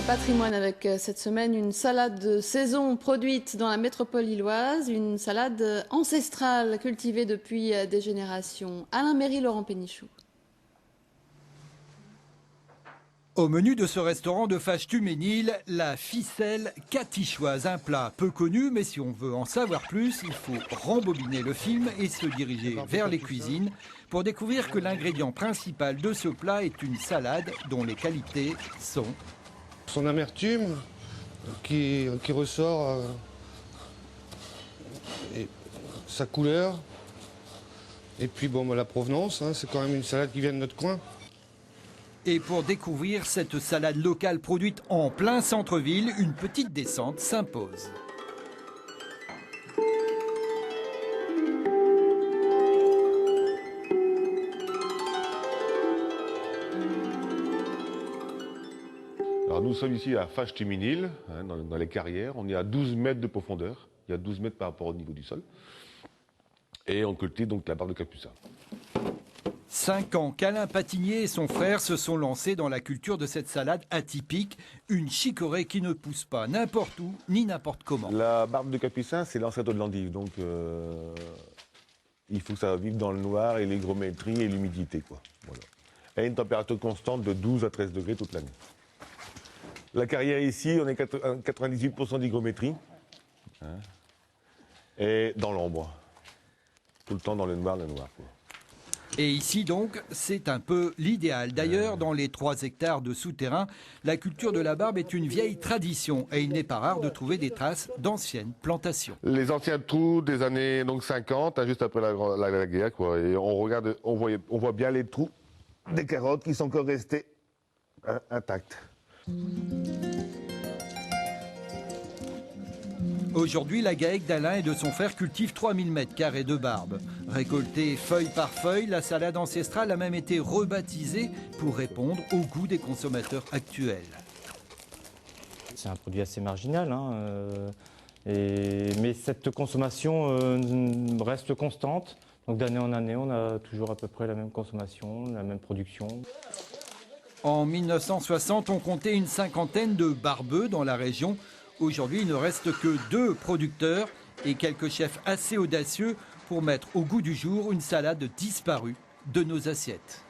patrimoine avec cette semaine une salade de saison produite dans la métropole lilloise, une salade ancestrale cultivée depuis des générations. Alain Méry, Laurent Pénichou. Au menu de ce restaurant de Fâche-Tuménil, la ficelle catichoise, un plat peu connu, mais si on veut en savoir plus, il faut rembobiner le film et se diriger vers les cuisines pour découvrir que l'ingrédient principal de ce plat est une salade dont les qualités sont son amertume qui ressort, et sa couleur, et puis bon, la provenance, hein, c'est quand même une salade qui vient de notre coin. Et pour découvrir cette salade locale produite en plein centre-ville, une petite descente s'impose. Alors nous sommes ici à Fâche-Tuménil, hein, dans les carrières. On est à 12 mètres de profondeur. Il y a 12 mètres par rapport au niveau du sol. Et on cultive donc la barbe de capucin. 5 ans qu'Alain Patigné et son frère se sont lancés dans la culture de cette salade atypique, une chicorée qui ne pousse pas n'importe où ni n'importe comment. La barbe de capucin, c'est l'ancêtre de l'endive, donc il faut que ça vive dans le noir et l'hygrométrie et l'humidité, quoi. Voilà. Et une température constante de 12 à 13 degrés toute l'année. La carrière ici, on est 98% d'hygrométrie, hein, et dans l'ombre, tout le temps dans le noir, quoi. Et ici donc, c'est un peu l'idéal. D'ailleurs, dans les 3 hectares de souterrain, la culture de la barbe est une vieille tradition et il n'est pas rare de trouver des traces d'anciennes plantations. Les anciens trous des années donc 50, hein, juste après la guerre, quoi. Et on voit bien les trous des carottes qui sont encore restées, hein, intactes. Aujourd'hui, la GAEC d'Alain et de son frère cultive 3000 m² de barbe. Récoltée feuille par feuille, la salade ancestrale a même été rebaptisée pour répondre au goût des consommateurs actuels. C'est un produit assez marginal, hein, mais cette consommation reste constante. Donc d'année en année, on a toujours à peu près la même consommation, la même production. En 1960, on comptait une cinquantaine de barbeux dans la région. Aujourd'hui, il ne reste que 2 producteurs et quelques chefs assez audacieux pour mettre au goût du jour une salade disparue de nos assiettes.